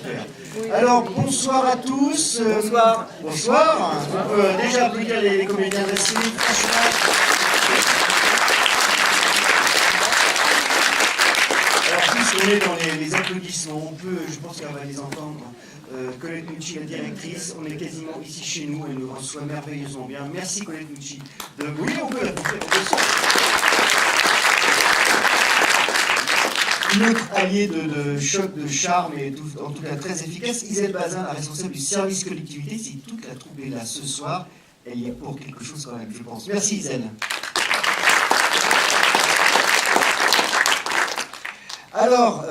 super. Alors, bonsoir à tous. Bonsoir. Bonsoir. On peut déjà applaudir les comédiens de la scène. Alors, puisqu'on est dans les applaudissements, on peut, je pense qu'on va les entendre. Colette Nucci, la directrice, on est quasiment ici chez nous, elle nous reçoit merveilleusement bien. Merci Colette Nucci. Oui, on peut l'applaudir. Une autre alliée de choc, de charme et en tout cas très efficace, Isabelle Bazin, la responsable du service collectivité. Si toute la troupe est là ce soir, elle y est pour quelque chose quand même, je pense. Merci Isabelle. Alors,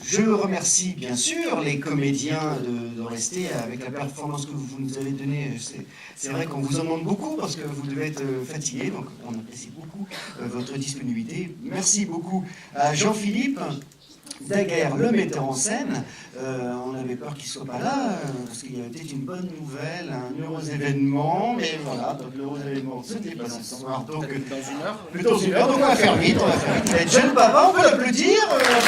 je remercie bien sûr les comédiens de rester avec la performance que vous nous avez donnée. C'est vrai qu'on vous en demande beaucoup parce que vous devez être fatigués, donc on apprécie beaucoup votre disponibilité. Merci beaucoup à Jean-Philippe Daguerre, le metteur en scène. On avait peur qu'il ne soit pas là, parce qu'il y avait peut-être une bonne nouvelle, un heureux événement, mais voilà, donc l'heureux événement, ce n'est pas ce soir. Donc, dans une heure. Plus dans une heure, donc on va faire vite, Jeune papa, on peut l'applaudir, voilà.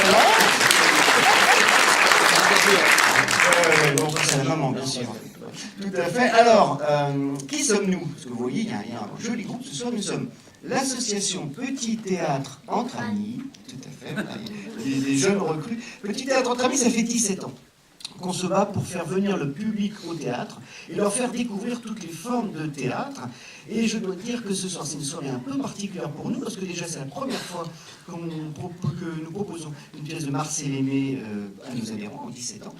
Bon, c'est la maman, bien sûr. Tout à fait. Alors, qui sommes-nous? Parce que vous voyez, il y a un joli groupe. Ce soir, nous sommes l'association Petit Théâtre Entre Amis. Tout à fait. Des jeunes recrues. Petit Théâtre Entre Amis, ça fait 17 ans qu'on se bat pour faire venir le public au théâtre et leur faire découvrir toutes les formes de théâtre. Et je dois dire que ce soir, c'est une soirée un peu particulière pour nous, parce que déjà, c'est la première fois que nous proposons une pièce de Marcel Aimé à nos adhérents, en 17 ans.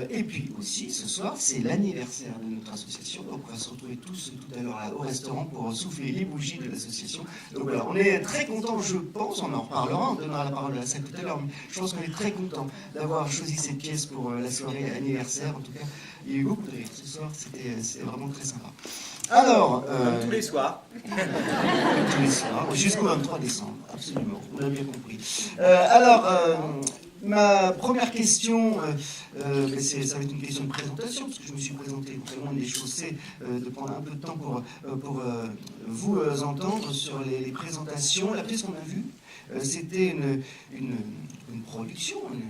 Et puis aussi, ce soir, c'est l'anniversaire de notre association. Donc, on va se retrouver tous tout à l'heure au restaurant pour souffler les bougies de l'association. Donc voilà, on est très contents, je pense, on en reparlera, on donnera la parole à la salle tout à l'heure, mais je pense qu'on est très contents d'avoir choisi cette pièce pour la soirée anniversaire. En tout cas, il y a eu beaucoup de rire ce soir, c'était vraiment très sympa. Alors, comme tous les soirs. Tous les soirs, jusqu'au 23 décembre, absolument, on a bien compris. Ma première question, ça va être une question de présentation, parce que je me suis présenté vraiment des choses, c'est de prendre un peu de temps pour vous entendre sur les présentations. La pièce qu'on a vue, c'était une production, une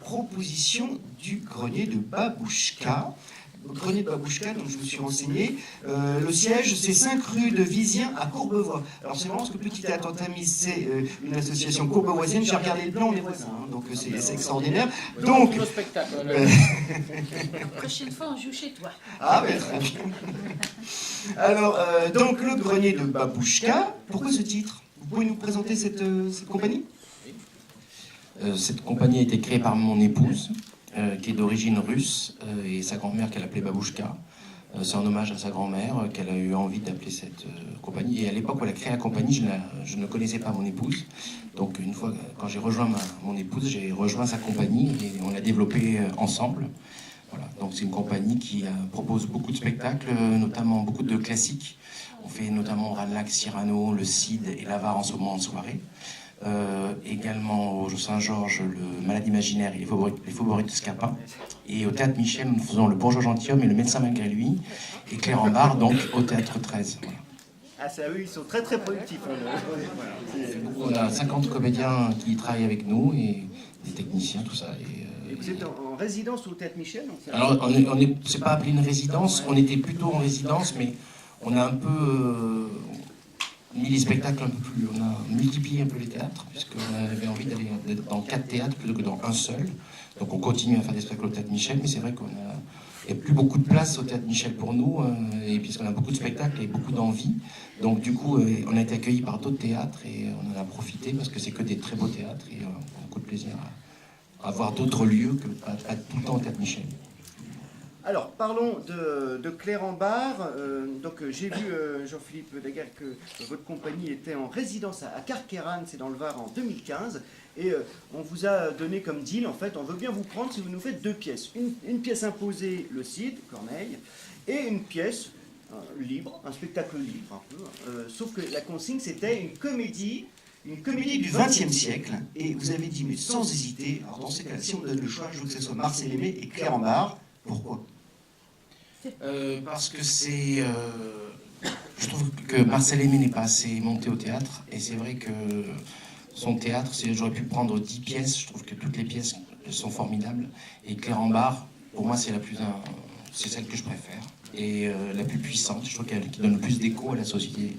proposition du Grenier de Babouchka. Au Grenier de Babouchka, donc je me suis renseigné. Le siège, c'est 5 rue de Vizien à Courbevoie. Alors c'est marrant parce que Petit Théâtre Entre Amis, c'est une association courbevoisienne. J'ai regardé le plan, on est voisins, hein, donc c'est extraordinaire. Donc, La prochaine fois, on joue chez toi. Ah, mais très bien. Alors, donc le Grenier de Babouchka, pourquoi ce titre? Vous pouvez nous présenter cette compagnie? Cette compagnie a été créée par mon épouse, qui est d'origine russe, et sa grand-mère qu'elle appelait Babouchka. C'est en hommage à sa grand-mère qu'elle a eu envie d'appeler cette compagnie. Et à l'époque où elle a créé la compagnie, je ne connaissais pas mon épouse. Donc une fois, quand j'ai rejoint mon épouse, j'ai rejoint sa compagnie et on l'a développée ensemble. Voilà. Donc c'est une compagnie qui propose beaucoup de spectacles, notamment beaucoup de classiques. On fait notamment Ranelagh, Cyrano, le Cid et l'Avare en ce moment en soirée. Également au Saint-Georges, le Malade imaginaire et les Faubourgs de Scapin. Et au Théâtre Michel, nous faisons le Bourgeois gentilhomme et le Médecin malgré lui. Et Claire en barre, donc au Théâtre 13. Voilà. Ah ça oui, ils sont très très productifs. On a 50 comédiens qui travaillent avec nous et des techniciens, tout ça. Et vous êtes en résidence au Théâtre Michel? Alors, c'est pas appelé une résidence, on était plutôt en résidence, mais on a un peu mis les spectacles un peu plus. On a multiplié un peu les théâtres, puisqu'on avait envie d'aller dans 4 théâtres plutôt que dans un seul. Donc on continue à faire des spectacles au Théâtre Michel, mais c'est vrai qu'il n'y a plus beaucoup de place au Théâtre Michel pour nous, et puisqu'on a beaucoup de spectacles et beaucoup d'envie. Donc du coup, on a été accueillis par d'autres théâtres et on en a profité parce que c'est que des très beaux théâtres et on a beaucoup de plaisir à voir d'autres lieux que pas tout le temps au Théâtre Michel. Alors, parlons de Claire en barre. Donc, j'ai vu, Jean-Philippe Daguerre, que votre compagnie était en résidence à Carqueiranne, c'est dans le Var, en 2015. Et on vous a donné comme deal, en fait, on veut bien vous prendre si vous nous faites 2 pièces. Une pièce imposée, le Cid, Corneille, et une pièce libre, un spectacle libre, un peu. Sauf que la consigne, c'était une comédie Du XXe siècle, et vous avez dit, mais sans hésiter, alors dans ces cas-là, si on me donne le choix, je veux que ce soit Marcel Aimé et Claire en barre. Pourquoi? Parce que c'est... je trouve que Marcel Aimé n'est pas assez monté au théâtre, et c'est vrai que son théâtre, j'aurais pu prendre 10 pièces, je trouve que toutes les pièces elles sont formidables. Et Claire Ambar, pour moi, c'est c'est celle que je préfère. Et la plus puissante, je trouve qui donne le plus d'écho à la société,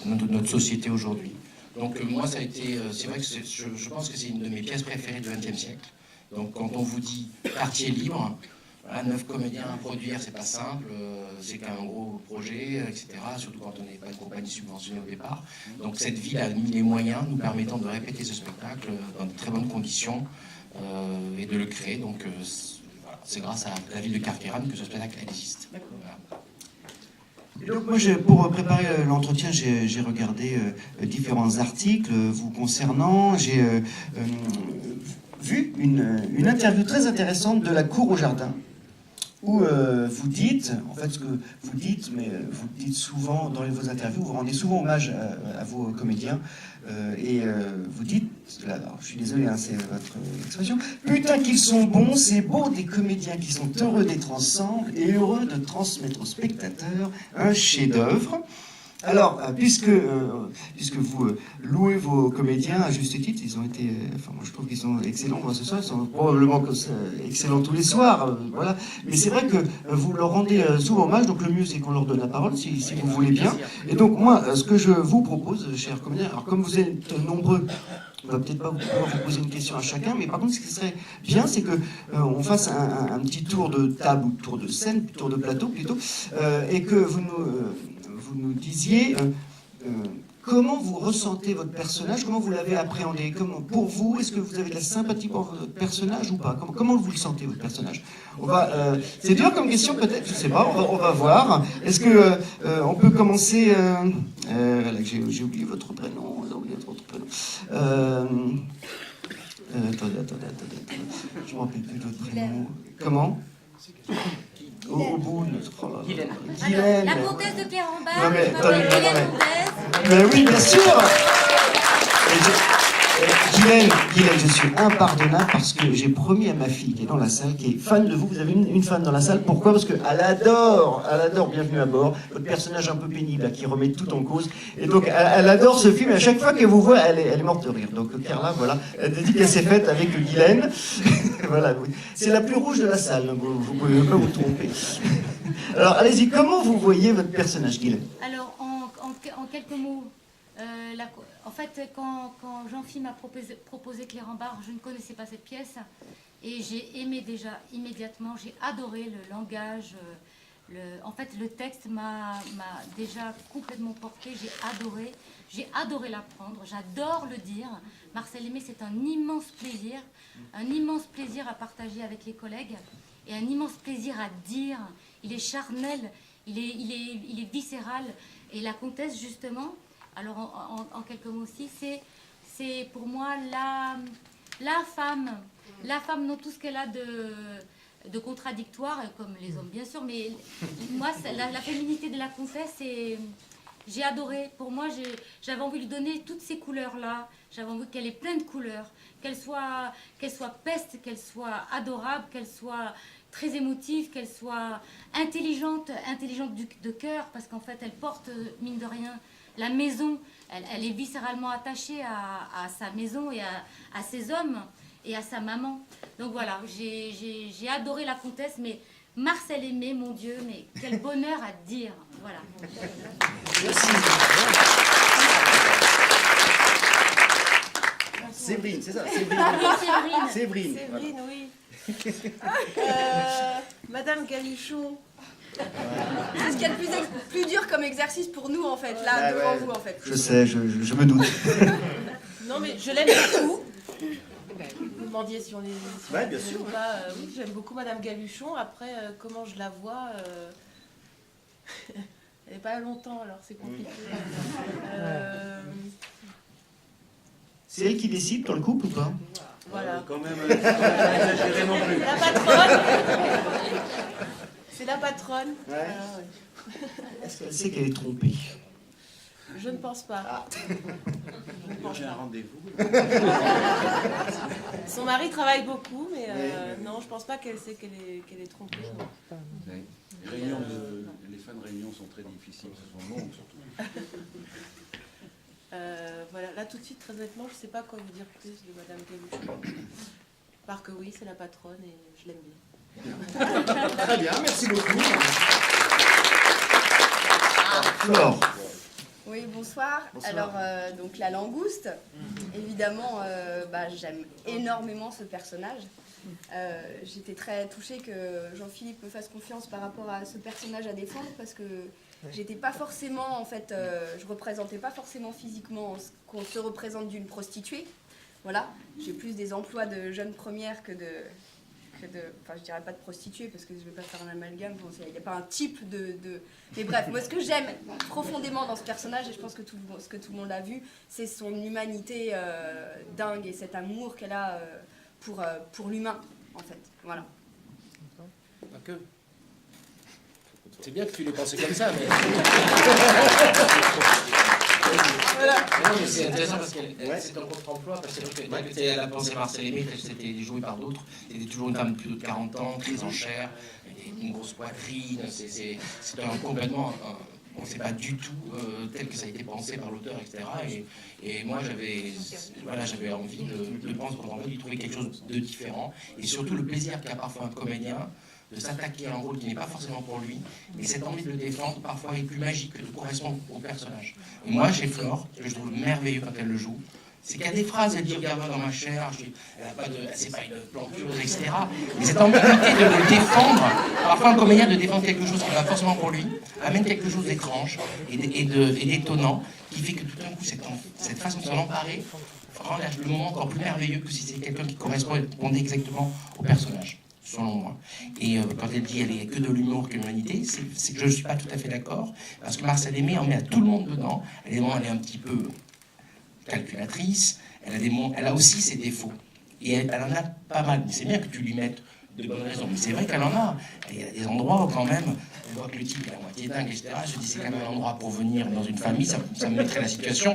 notre société aujourd'hui. Donc moi, ça a été, c'est vrai que je pense que c'est une de mes pièces préférées du XXe siècle. Donc quand on vous dit quartier libre, voilà, 9 comédiens à produire, c'est pas simple, c'est qu'un gros projet, etc. Surtout quand on n'est pas une compagnie subventionnée au départ. Donc cette ville a mis les moyens nous permettant de répéter ce spectacle dans de très bonnes conditions et de le créer. Donc c'est grâce à la ville de Carqueiranne que ce spectacle existe. Voilà. Et donc moi, pour préparer l'entretien, j'ai regardé différents articles vous concernant. J'ai vu une interview très intéressante de la Cour au Jardin, où vous dites, en fait ce que vous dites, mais vous le dites souvent dans vos interviews, vous rendez souvent hommage à vos comédiens, et vous dites, là, alors, je suis désolé, hein, c'est votre expression, putain qu'ils sont bons, c'est beau des comédiens qui sont heureux d'être ensemble et heureux de transmettre aux spectateurs un chef-d'œuvre. Alors, puisque vous louez vos comédiens à juste titre, ils ont été, enfin moi je trouve qu'ils sont excellents ce soir, ils sont probablement excellents tous les soirs, voilà. Mais c'est vrai que vous leur rendez souvent hommage, donc le mieux c'est qu'on leur donne la parole, si vous voulez bien. Et donc moi, ce que je vous propose, chers comédiens, alors comme vous êtes nombreux, on va peut-être pas pouvoir vous poser une question à chacun, mais par contre, ce qui serait bien, c'est que on fasse un petit tour de table ou tour de scène, tour de plateau plutôt, et que vous nous disiez comment vous ressentez votre personnage, comment vous l'avez appréhendé, pour vous, est-ce que vous avez de la sympathie pour votre personnage ou pas, comment vous le sentez votre personnage? C'est dur comme question peut-être, je sais pas, on va voir. Est-ce que on peut commencer voilà, j'ai oublié votre prénom, attendez. Je me rappelle plus de votre prénom. Comment? Au bout de... Guylaine. La comtesse de Clérambert. Non, mais, je m'appelle Guylaine Comtesse. Mais oui, bien sûr. Guylaine, je suis impardonnable parce que j'ai promis à ma fille qui est dans la salle, qui est fan de vous. Vous avez une fan dans la salle. Pourquoi? Parce qu'elle adore Bienvenue à bord, votre personnage un peu pénible là, qui remet tout en cause. Et donc elle adore ce film. Et à chaque fois qu'elle vous voit, elle est morte de rire. Donc Carla, voilà, la dédicace est faite avec Guylaine. Voilà, oui. C'est la plus rouge de la salle. Vous pouvez pas vous tromper. Alors allez-y, comment vous voyez votre personnage, Guylaine? Alors en quelques mots. En fait, quand Jean-Philippe m'a proposé Clérambert, je ne connaissais pas cette pièce et j'ai aimé déjà immédiatement, j'ai adoré le langage, en fait le texte m'a déjà complètement porté, j'ai adoré l'apprendre, j'adore le dire. Marcel Aimé, c'est un immense plaisir à partager avec les collègues et un immense plaisir à dire. Il est charnel, il est viscéral et la comtesse justement. Alors, en quelques mots aussi, c'est pour moi la femme dans tout ce qu'elle a de contradictoire, comme les hommes bien sûr, mais moi, la féminité de la comtesse, j'ai adoré. Pour moi, j'avais envie de lui donner toutes ces couleurs-là, j'avais envie qu'elle ait plein de couleurs, qu'elle soit peste, qu'elle soit adorable, qu'elle soit très émotive, qu'elle soit intelligente de cœur, parce qu'en fait, elle porte, mine de rien, la maison, elle est viscéralement attachée à sa maison et à ses hommes et à sa maman. Donc voilà, j'ai adoré la comtesse, mais Marcel Aimé, mon Dieu, mais quel bonheur à dire. Voilà. Merci. Séverine, c'est ça, Oui, Séverine. Séverine, oui. Madame Galichon. C'est ce qu'il y a de plus dur comme exercice pour nous, en fait, là, devant vous, en fait. Je sais, je me doute. Non, mais je l'aime beaucoup. Vous me demandiez si on est... Ouais, bien sûr. Pas, oui, j'aime beaucoup Madame Galuchon. Après, comment je la vois... Elle n'est pas longtemps, alors c'est compliqué. C'est elle qui décide dans le couple ou pas? Voilà. Quand même, exagéré non plus. La patronne. C'est la patronne. Ouais. Ouais. Est-ce qu'elle sait qu'elle est trompée? Je ne pense pas. J'ai un rendez-vous. Son mari travaille beaucoup, mais non, je pense pas qu'elle sait qu'elle est trompée. Les fins de réunion sont très difficiles, elles sont longues surtout. Voilà, là tout de suite, très honnêtement, je ne sais pas quoi vous dire plus de Madame Galuchon. part que oui, c'est la patronne et je l'aime bien. Très bien, merci beaucoup. Flore. Oui, bonsoir. Alors, donc la langouste, évidemment, j'aime énormément ce personnage. J'étais très touchée que Jean-Philippe me fasse confiance par rapport à ce personnage à défendre, parce que j'étais pas forcément, en fait, je représentais pas forcément physiquement ce qu'on se représente d'une prostituée. Voilà, j'ai plus des emplois de jeunes premières que de... Enfin, je dirais pas de prostituée, parce que je vais pas faire un amalgame, il n'y a pas un type de... Mais bref, moi ce que j'aime profondément dans ce personnage, et je pense que tout le monde l'a vu, c'est son humanité dingue et cet amour qu'elle a pour l'humain, en fait. Voilà. Pas que. C'est bien que tu l'aies pensé comme ça, mais... Non, mais c'est intéressant parce que c'est un contre-emploi, parce que elle a pensé Marcel Aimé, c'était joué par d'autres, c'était toujours une femme de plus de 40 ans, très en chair, une grosse poitrine, c'est complètement... c'est pas du tout tel que ça a été pensé par l'auteur, etc. Et moi, j'avais envie de penser pendant d'y trouver quelque chose de différent, et surtout le plaisir qu'a parfois un comédien de s'attaquer à un rôle qui n'est pas forcément pour lui, et cette envie de le défendre parfois est plus magique que de correspondre au personnage. Et moi, chez Flore, ce que je trouve merveilleux quand elle le joue, c'est qu'il y a des phrases, elle dit regarde-moi dans ma chair, c'est pas une plantureuse, etc. Mais cette ambiguïté de le défendre, parfois un comédien de défendre quelque chose qui n'est pas forcément pour lui, amène quelque chose d'étrange et d'étonnant, qui fait que tout d'un coup, cette façon de s'en emparer rend le moment encore plus merveilleux que si c'est quelqu'un qui correspondait exactement au personnage, selon moi. Et quand elle dit elle est que de l'humour que l'humanité, c'est que je ne suis pas tout à fait d'accord, parce que Marcel Aimé en met à tout le monde dedans. Elle est un petit peu calculatrice, elle a aussi ses défauts. Et elle en a pas mal. Mais c'est bien que tu lui mettes de bonnes raisons. Mais c'est vrai qu'elle en a. Il y a des endroits où quand même, on voit que le type est à moitié dingue, etc. Je dis c'est quand même un endroit pour venir dans une famille, ça me mettrait la situation.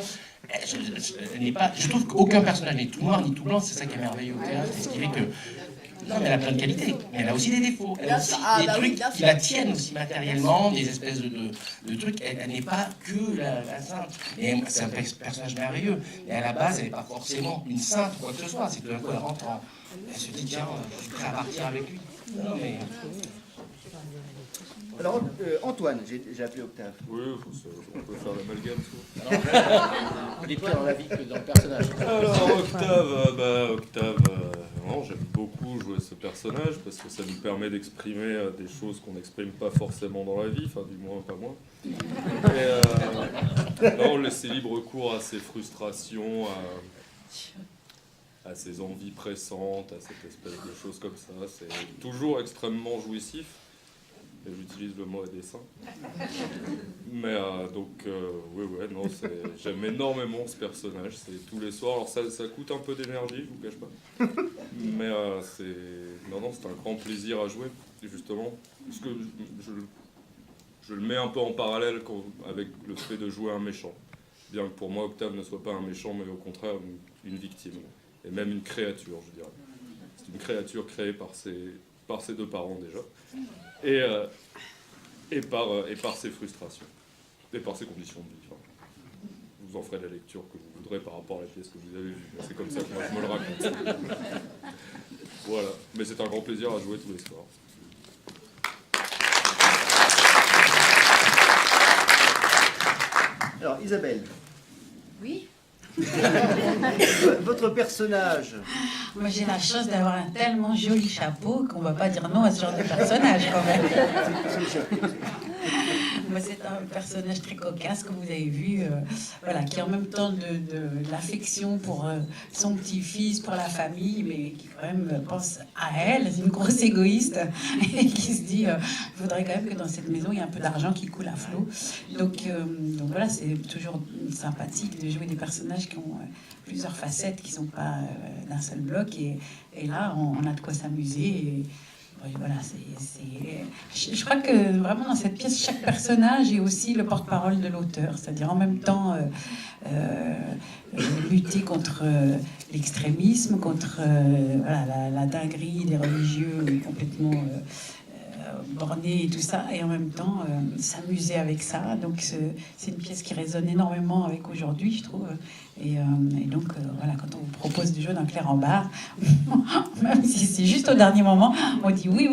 Je trouve qu'aucun personnage n'est tout noir ni tout blanc, c'est ça qui est merveilleux au théâtre, et ce qui fait que... Non, mais elle a plein de qualités, mais elle a aussi des défauts. Elle a aussi des trucs qui la tiennent aussi matériellement, des espèces de trucs. Elle n'est pas que la sainte. Et c'est un personnage merveilleux. Et à la base, elle n'est pas forcément une sainte ou quoi que ce soit. C'est tout d'un coup, elle rentre elle se dit, tiens, je suis prêt à partir avec lui. Non, mais... Alors, Antoine, j'ai appelé Octave. Oui, on peut faire l'amalgame. Il est plus dans la vie que dans le personnage. Alors, Octave, non, j'aime beaucoup jouer ce personnage parce que ça nous permet d'exprimer des choses qu'on n'exprime pas forcément dans la vie, enfin, du moins, pas moi. Et, là, on laisse libre cours à ses frustrations, à ses envies pressantes, à cette espèce de choses comme ça. C'est toujours extrêmement jouissif. Et j'utilise le mot à dessein. Mais j'aime énormément ce personnage. C'est tous les soirs. Alors ça coûte un peu d'énergie, je vous cache pas. Mais c'est un grand plaisir à jouer, justement. Parce que je le mets un peu en parallèle avec le fait de jouer un méchant. Bien que pour moi, Octave ne soit pas un méchant, mais au contraire une victime. Et même une créature, je dirais. C'est une créature créée par ses deux parents déjà. Et par ses frustrations, et par ses conditions de vie. Enfin, vous en ferez la lecture que vous voudrez par rapport à la pièce que vous avez vue. C'est comme ça que moi je me le raconte. Voilà, mais c'est un grand plaisir à jouer tous les soirs. Alors, Isabelle. Oui. Votre personnage. Moi, j'ai la chance d'avoir un tellement joli chapeau qu'on ne va pas dire non à ce genre de personnage, quand même. Moi, c'est un personnage très cocasse, comme vous avez vu, qui en même temps de l'affection pour son petit-fils, pour la famille, mais qui quand même pense à elle. C'est une grosse égoïste et qui se dit il faudrait quand même que dans cette maison, il y ait un peu d'argent qui coule à flot. Donc voilà, c'est toujours sympathique de jouer des personnages qui ont plusieurs facettes, qui ne sont pas d'un seul bloc. Et là, on a de quoi s'amuser. Voilà, je crois que vraiment dans cette pièce, chaque personnage est aussi le porte-parole de l'auteur, c'est-à-dire en même temps lutter contre l'extrémisme, contre la dinguerie des religieux complètement bornés et tout ça, et en même temps s'amuser avec ça. Donc c'est une pièce qui résonne énormément avec aujourd'hui, je trouve, Et donc, voilà, quand on vous propose du jeu d'un clair en barre, même si c'est juste au dernier moment, on dit oui,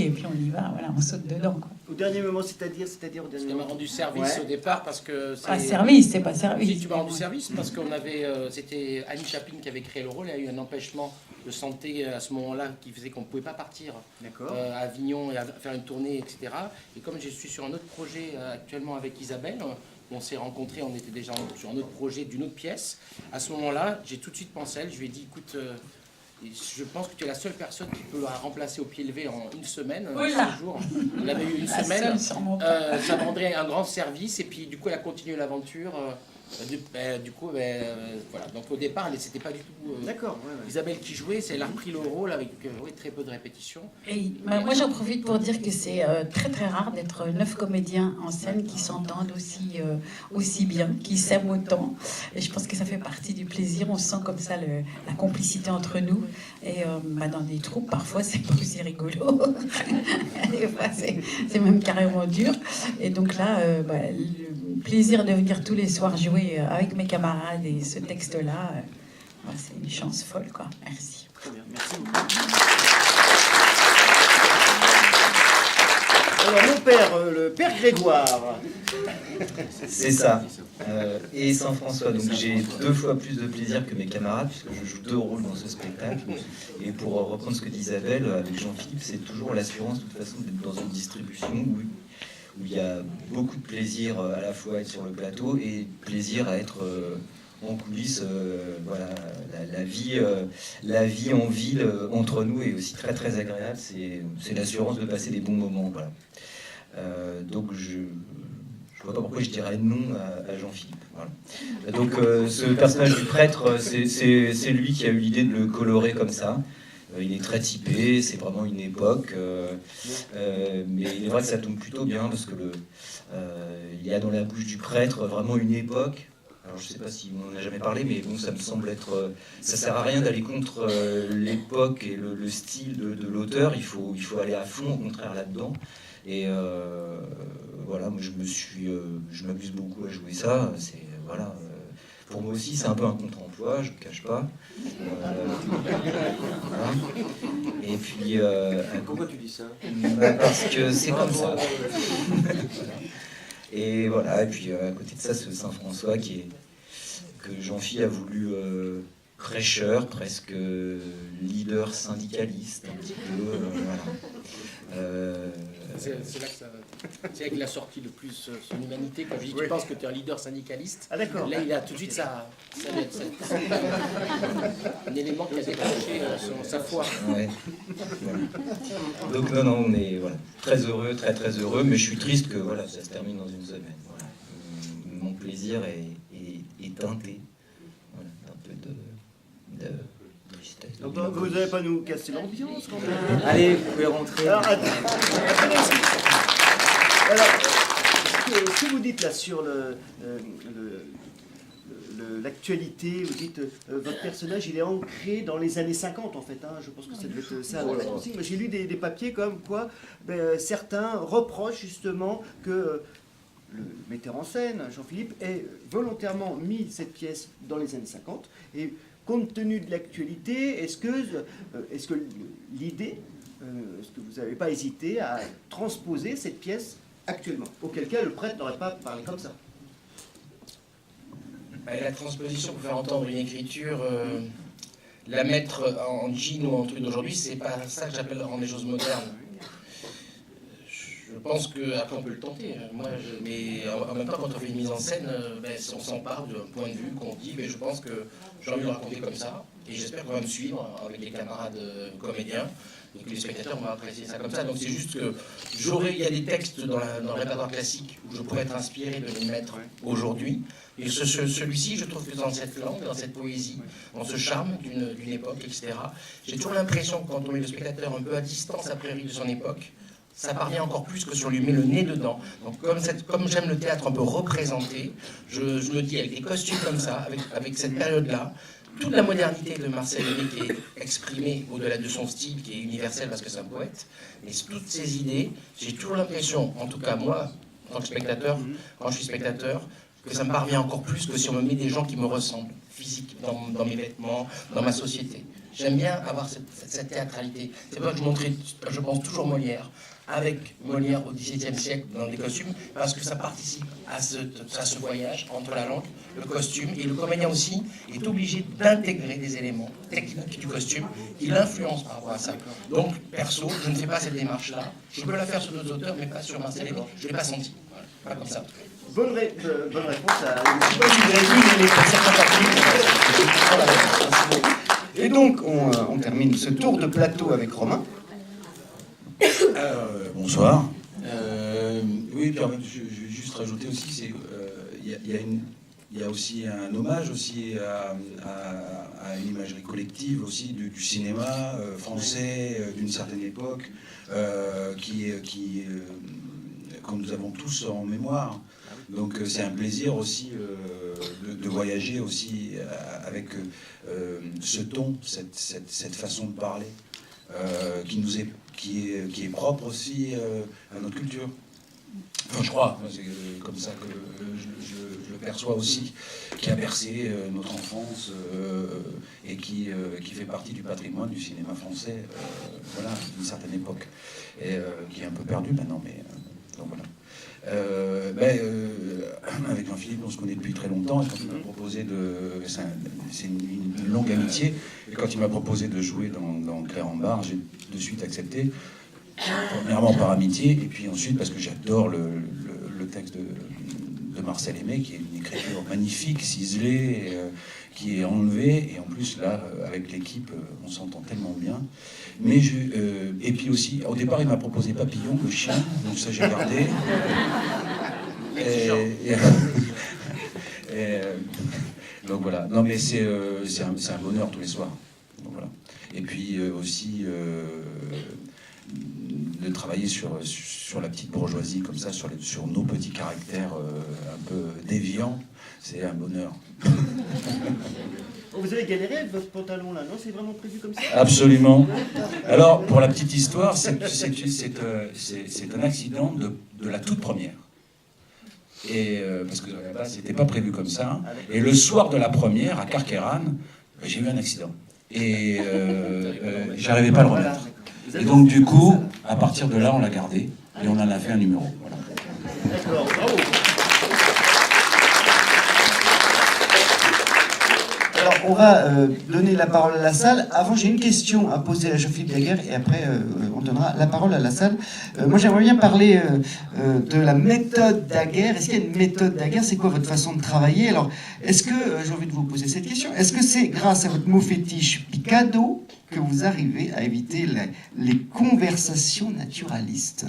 et puis on y va, voilà, on saute dedans, quoi. Au dernier moment, c'est-à-dire au dernier Parce qu'elle moment. m'a rendu service Ouais. au départ parce que Pas service, c'est pas service. Si, tu m'as rendu service parce qu'on avait, c'était Annie Chaplin qui avait créé le rôle. Il y a eu un empêchement de santé à ce moment-là qui faisait qu'on ne pouvait pas partir à Avignon et à faire une tournée, etc. Et comme je suis sur un autre projet actuellement avec Isabelle, on s'est rencontrés, on était déjà sur un autre projet d'une autre pièce. À ce moment-là, j'ai tout de suite pensé à elle. Je lui ai dit, écoute, je pense que tu es la seule personne qui peut la remplacer au pied levé en une semaine, 6 jours. On avait eu une semaine, ça me rendrait un grand service. Et puis du coup, elle a continué l'aventure. Voilà. Donc au départ, c'était pas du tout Isabelle qui jouait, elle a repris le rôle avec très peu de répétitions. Et moi, j'en profite pour dire que c'est très très rare d'être 9 comédiens en scène qui s'entendent aussi bien, qui s'aiment autant. Et je pense que ça fait partie du plaisir. On sent comme ça la complicité entre nous. Et dans des troupes, parfois, c'est pas aussi rigolo. Des fois, c'est même carrément dur. Et donc là, le plaisir de venir tous les soirs jouer avec mes camarades et ce texte-là, c'est une chance folle, quoi. Merci. Très bien, merci beaucoup. Alors, mon père, le père Grégoire. C'est ça. Et Saint-François, donc j'ai 2 fois plus de plaisir que mes camarades, puisque je joue 2 rôles dans ce spectacle. Et pour reprendre ce que dit Isabelle, avec Jean-Philippe, c'est toujours l'assurance, de toute façon, d'être dans une distribution où il y a beaucoup de plaisir à la fois à être sur le plateau et plaisir à être en coulisses. Voilà, la vie en ville entre nous est aussi très très agréable. C'est l'assurance de passer des bons moments. Voilà. Donc je vois pas pourquoi je dirais non à Jean-Philippe. Voilà. Donc ce personnage du prêtre, c'est lui qui a eu l'idée de le colorer comme ça. Il est très typé, c'est vraiment une époque, mais il est vrai que ça tombe plutôt bien parce que il y a dans la bouche du prêtre vraiment une époque. Alors je sais pas si on en a jamais parlé, mais bon, ça me semble être, ça sert à rien d'aller contre l'époque et le style de l'auteur. Il faut aller à fond, au contraire, là-dedans. Et voilà, moi je m'amuse beaucoup à jouer ça. C'est voilà. Pour moi aussi, c'est un peu un contre-emploi, je ne le cache pas. Voilà. Et puis... Pourquoi tu dis ça? Parce que c'est comme ça. Et voilà, et puis à côté de ça, ce Saint-François que Jean-Philippe a voulu prêcheur, presque leader syndicaliste, un petit peu. Voilà. C'est là qu'il a sorti le plus son humanité. Quand je dis, tu penses que tu es un leader syndicaliste, là il a tout de suite un élément qui a déclenché sa foi. Ouais. Voilà. Donc non, on est très heureux, très très heureux, mais je suis triste que voilà, ça se termine dans une semaine. Voilà. Mon plaisir est teinté d'un peu de tristesse. Vous n'allez pas nous casser l'ambiance quand même. Allez, vous pouvez rentrer. Alors, ce que vous dites là sur l'actualité, vous dites votre personnage il est ancré dans les années 50 en fait, hein, je pense que ça devait être ça. Moi j'ai lu des papiers comme quoi certains reprochent justement que le metteur en scène, Jean-Philippe, ait volontairement mis cette pièce dans les années 50 et compte tenu de l'actualité, est-ce que l'idée, est-ce que vous n'avez pas hésité à transposer cette pièce actuellement? Auquel cas le prêtre n'aurait pas parlé comme ça. La transposition pour faire entendre une écriture, la mettre en jean ou en truc d'aujourd'hui, c'est pas ça que j'appelle rendre les choses modernes. Je pense qu'après on peut le tenter, mais en même temps quand on fait une mise en scène, on s'empare d'un point de vue qu'on dit, je pense que j'ai envie de le raconter comme ça, et j'espère qu'on va me suivre avec les camarades comédiens, et que les spectateurs vont apprécier ça comme ça. Donc c'est juste que il y a des textes dans le répertoire classique où je pourrais être inspiré de les mettre aujourd'hui, et celui-ci, je trouve que dans cette langue, dans cette poésie, dans ce charme d'une époque, etc., j'ai toujours l'impression que quand on met le spectateur un peu à distance a priori de son époque, ça parvient encore plus que si on lui met le nez dedans. Donc comme j'aime le théâtre un peu représenté, je me dis avec des costumes comme ça, avec cette période-là, toute la modernité de Marcel Aimé qui est exprimée au-delà de son style, qui est universel parce que c'est un poète, mais toutes ces idées, j'ai toujours l'impression, en tout cas moi, en tant que spectateur, quand je suis spectateur, que ça me parvient encore plus que si on me met des gens qui me ressemblent, physiques, dans mes vêtements, dans ma société. J'aime bien avoir cette théâtralité. C'est pour ça que je montrais, je pense, toujours Molière, avec Molière au XVIIe siècle dans des costumes, parce que ça participe à ce voyage entre la langue, le costume, et le comédien aussi est obligé d'intégrer des éléments techniques du costume qui l'influencent par rapport à ça. Donc, perso, je ne fais pas cette démarche-là. Je peux la faire sur d'autres auteurs, mais pas sur Marcel Aimé. Je ne l'ai pas senti. Voilà. Pas comme ça. Bonne réponse à... Et donc, on termine ce tour de plateau avec Romain. Bonsoir. Oui, puis en fait, je vais juste rajouter aussi, il y a aussi un hommage aussi à une imagerie collective aussi du cinéma français d'une certaine époque que nous avons tous en mémoire. Donc c'est un plaisir aussi de voyager aussi avec ce ton, cette façon de parler qui est propre aussi à notre culture. Enfin, je crois, c'est comme ça que je le perçois aussi, qui a bercé notre enfance et qui fait partie du patrimoine du cinéma français, voilà, d'une certaine époque, et qui est un peu perdu maintenant, mais donc voilà. Avec Jean-Philippe, on se connaît depuis très longtemps, et quand il m'a proposé c'est une longue amitié, et quand il m'a proposé de jouer dans Claire en Bar, j'ai de suite accepté. Premièrement par amitié, et puis ensuite parce que j'adore le texte de Marcel Aimé, qui est une écriture magnifique, ciselée, qui est enlevée, et en plus là, avec l'équipe, on s'entend tellement bien. Mais et puis aussi, au départ, il m'a proposé Papillon, le chien, donc ça j'ai gardé. Donc voilà, non mais c'est un bonheur tous les soirs. Donc, voilà. Et puis aussi... de travailler sur la petite bourgeoisie comme ça, sur nos petits caractères un peu déviants, c'est un bonheur. Vous avez galéré avec votre pantalon là, non? C'est vraiment prévu comme ça? Absolument. Alors, pour la petite histoire, c'est un accident de la toute première. Et parce que là-bas, c'était pas prévu comme ça. Et le soir de la première, à Carqueiranne, j'ai eu un accident. Et j'arrivais pas à le remettre. Et donc du coup, à partir de là, on l'a gardé et on en a fait un numéro. Voilà. D'accord, bravo. Alors, on va donner la parole à la salle. Avant, j'ai une question à poser à Jean-Philippe Daguerre et après, on donnera la parole à la salle. Moi, j'aimerais bien parler de la méthode Daguerre. Est-ce qu'il y a une méthode Daguerre? C'est quoi votre façon de travailler? Alors, est-ce que, j'ai envie de vous poser cette question, est-ce que c'est grâce à votre mot fétiche Picado que vous arrivez à éviter les conversations naturalistes?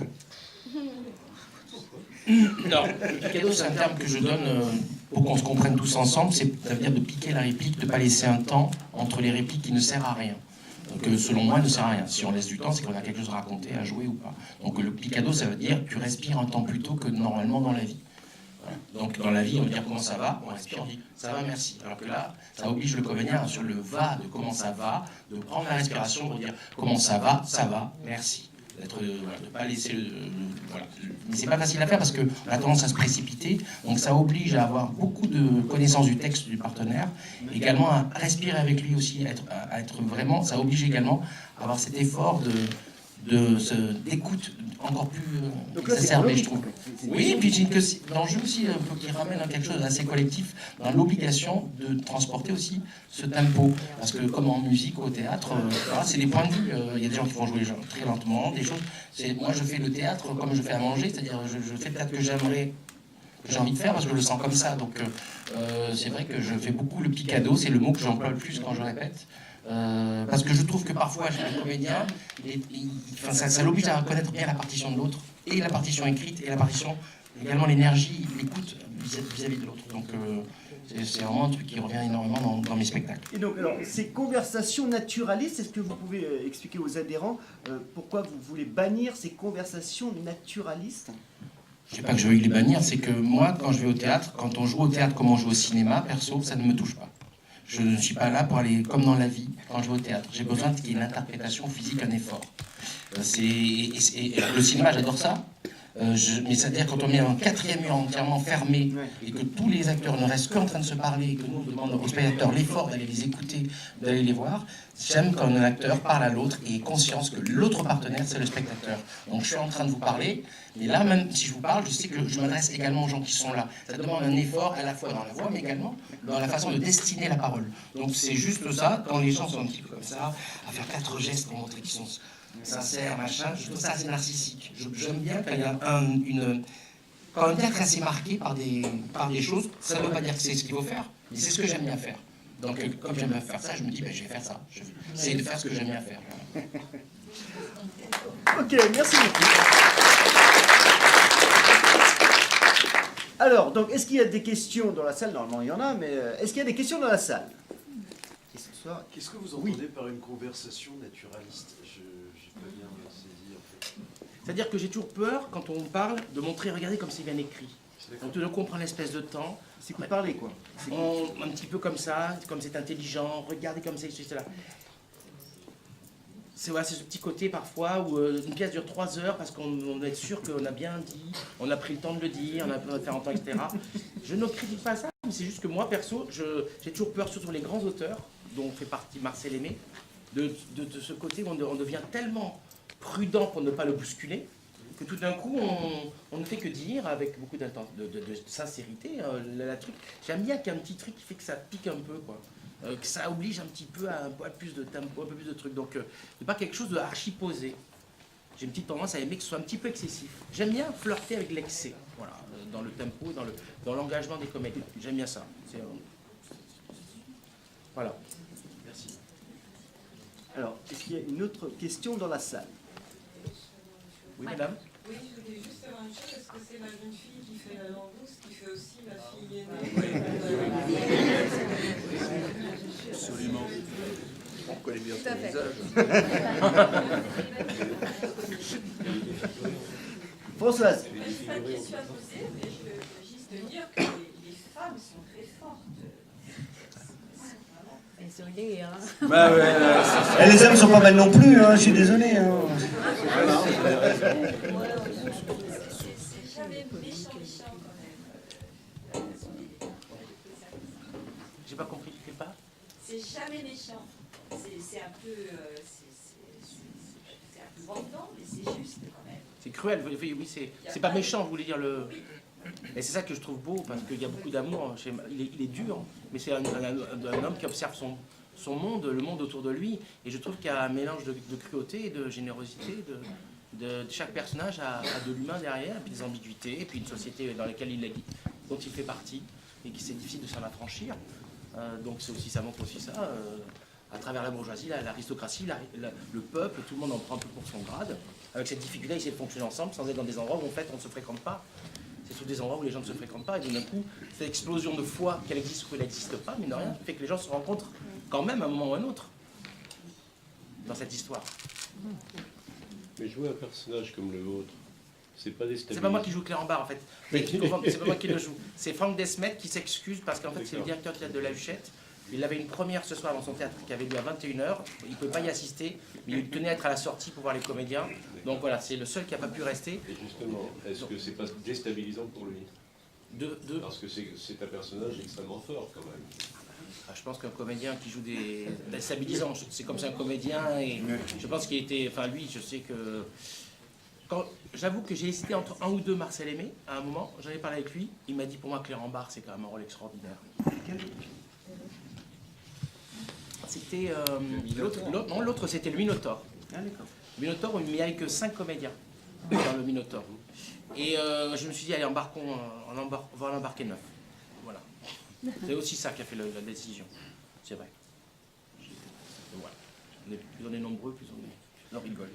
Non, le picado, c'est un terme que je donne pour qu'on se comprenne tous ensemble. Ça veut dire de piquer la réplique, de ne pas laisser un temps entre les répliques qui ne sert à rien. Donc, selon moi, ne sert à rien. Si on laisse du temps, c'est qu'on a quelque chose à raconter, à jouer ou pas. Donc le picado, ça veut dire que tu respires un temps plus tôt que normalement dans la vie. Voilà. Donc dans la vie, on veut dire comment ça va, on respire, on dit ça va, merci. Alors que là, ça oblige le comédien sur le va de comment ça va, de prendre la respiration pour dire comment ça va, merci. De ne pas laisser voilà. Mais c'est pas facile à faire parce qu'on a tendance à se précipiter, donc ça oblige à avoir beaucoup de connaissance du texte du partenaire, également à respirer avec lui aussi, à être vraiment, ça oblige également à avoir cet effort d'écoute encore plus exacerbé, je trouve. Oui, et puis j'ai l'enjeu aussi qui ramène à quelque chose d'assez collectif, dans l'obligation de transporter aussi ce tempo. Parce que comme en musique, au théâtre, voilà, c'est des points de vue. Il y a des gens qui vont jouer très lentement, des choses. Moi, je fais le théâtre comme je fais à manger, c'est-à-dire je fais le théâtre que j'ai envie de faire parce que je le sens comme ça. Donc c'est vrai que je fais beaucoup le picado, c'est le mot que j'emploie le plus quand je répète. Parce que je trouve que parfois, chez le comédien, ça l'oblige à connaître bien la partition de l'autre, et la partition écrite, et la partition, également l'énergie, l'écoute vis-à-vis de l'autre. Donc c'est vraiment un truc qui revient énormément dans mes spectacles. Et donc, alors, ces conversations naturalistes, est-ce que vous pouvez expliquer aux adhérents pourquoi vous voulez bannir ces conversations naturalistes? Je ne sais pas que je veux les bannir, c'est que moi, quand je vais au théâtre, quand on joue au théâtre comme on joue au cinéma, perso, ça ne me touche pas. Je ne suis pas là pour aller comme dans la vie, quand je vais au théâtre. J'ai besoin qu'il y ait une interprétation physique, un effort. Et le cinéma, j'adore ça. Mais c'est-à-dire quand on met un quatrième mur entièrement fermé et que tous les acteurs ne restent qu'en train de se parler et que nous on demande aux spectateurs l'effort d'aller les écouter, d'aller les voir, j'aime quand un acteur parle à l'autre et ait conscience que l'autre partenaire c'est le spectateur. Donc je suis en train de vous parler, mais là même si je vous parle, je sais que je m'adresse également aux gens qui sont là. Ça demande un effort à la fois dans la voix mais également dans la façon de destiner la parole. Donc c'est juste ça, quand les gens sont un petit peu comme ça, à faire 4 gestes pour montrer qu'ils sont sincères, machin, je trouve ça assez narcissique. J'aime bien quand il y a quand un théâtre est assez marqué par des choses, ça ne veut pas dire que c'est ce qu'il faut faire, mais c'est ce que j'aime bien faire. Donc comme j'aime bien faire ça, je me dis, ben, je vais faire ça. Je vais essayer de faire ce que j'aime bien faire. Ok, merci beaucoup. Alors, donc, est-ce qu'il y a des questions dans la salle? Normalement, il y en a, mais est-ce qu'il y a des questions dans la salle? Qu'est-ce que vous entendez par une conversation naturaliste? Je n'ai pas bien saisi, en fait. C'est-à-dire que j'ai toujours peur, quand on parle, de montrer, regardez comme c'est bien écrit. Donc tout d'un coup, on prend l'espèce de temps. C'est quoi parler, quoi? Un petit peu comme ça, comme c'est intelligent, regardez comme c'est cela. C'est ce petit côté parfois où une pièce dure 3 heures parce qu'on doit être sûr qu'on a bien dit, on a pris le temps de le dire, on a pris de faire entendre, etc. Je ne critique pas ça, mais c'est juste que moi, perso, j'ai toujours peur, surtout les grands auteurs, dont fait partie Marcel Aimé, de ce côté où on devient tellement prudent pour ne pas le bousculer, que tout d'un coup, on ne fait que dire avec beaucoup de sincérité la truc. J'aime bien qu'il y ait un petit truc qui fait que ça pique un peu, quoi. Que ça oblige un petit peu à un peu plus de tempo, un peu plus de trucs. Donc, c'est pas quelque chose de archi-posé. J'ai une petite tendance à aimer que ce soit un petit peu excessif. J'aime bien flirter avec l'excès, voilà, dans le tempo, dans l'engagement des comédiens. J'aime bien ça. Voilà. Merci. Alors, est-ce qu'il y a une autre question dans la salle? Oui, madame? Oui, je voulais juste faire une chose. Est-ce que c'est ma jeune fille qui fait la langouste, qui fait aussi ma fille aînée? Absolument. On connaît bien Tout à son fait. visage. Françoise. Je n'ai pas de question à poser, mais je veux juste dire que les femmes sont très fortes. Elles sont aidées, hein. Bah ouais, et les hommes sont pas mal non plus, hein, je suis désolé. Hein. C'est jamais méchant quand même. J'ai pas compris, tu fais pas? C'est jamais méchant. C'est un peu. C'est un peu vendant, mais c'est juste quand même. C'est cruel, oui, c'est pas méchant, vous voulez dire le... Et c'est ça que je trouve beau, parce qu'il y a beaucoup d'amour. Il est dur, mais c'est un homme qui observe son monde, le monde autour de lui. Et je trouve qu'il y a un mélange de cruauté et de générosité. Chaque personnage a de l'humain derrière, et puis des ambiguïtés, et puis une société dont il fait partie, et qui c'est difficile de s'en affranchir. Donc ça montre aussi ça. À travers la bourgeoisie, l'aristocratie, le peuple, tout le monde en prend un peu pour son grade. Avec cette difficulté, ils essaient de fonctionner ensemble sans être dans des endroits où en fait on ne se fréquente pas. C'est tous des endroits où les gens ne se fréquentent pas. Et d'un coup, cette explosion de foi, qu'elle existe ou qu'elle n'existe pas, mais de rien, fait que les gens se rencontrent quand même à un moment ou à un autre dans cette histoire. Mais jouer un personnage comme le vôtre, c'est pas déstabilisant. C'est pas moi qui joue Clérambar en fait. C'est pas moi qui le joue. C'est Franck Desmet qui s'excuse parce qu'en fait c'est le directeur du théâtre de la Huchette. Il avait une première ce soir dans son théâtre qui avait lieu à 21h. Il ne pouvait pas y assister, mais il tenait à être à la sortie pour voir les comédiens. Donc voilà, c'est le seul qui n'a pas pu rester. Et justement, est-ce que c'est pas déstabilisant pour lui? Parce que c'est un personnage extrêmement fort quand même. Je pense qu'un comédien qui joue des déstabilisants, c'est comme ça un comédien. Et je pense qu'il était. Enfin, lui, je sais que. J'avoue que j'ai hésité entre un ou deux Marcel Aimé à un moment. J'en ai parlé avec lui. Il m'a dit pour moi, Clérambar, c'est quand même un rôle extraordinaire. C'était l'autre c'était le Minotaure. Ah, d'accord. Le Minotaure, il n'y avait que 5 comédiens dans le Minotaure. Et je me suis dit, allez, on va l'embarquer 9. Voilà. C'est aussi ça qui a fait la décision. C'est vrai. Voilà. Plus on est nombreux, plus on rigole.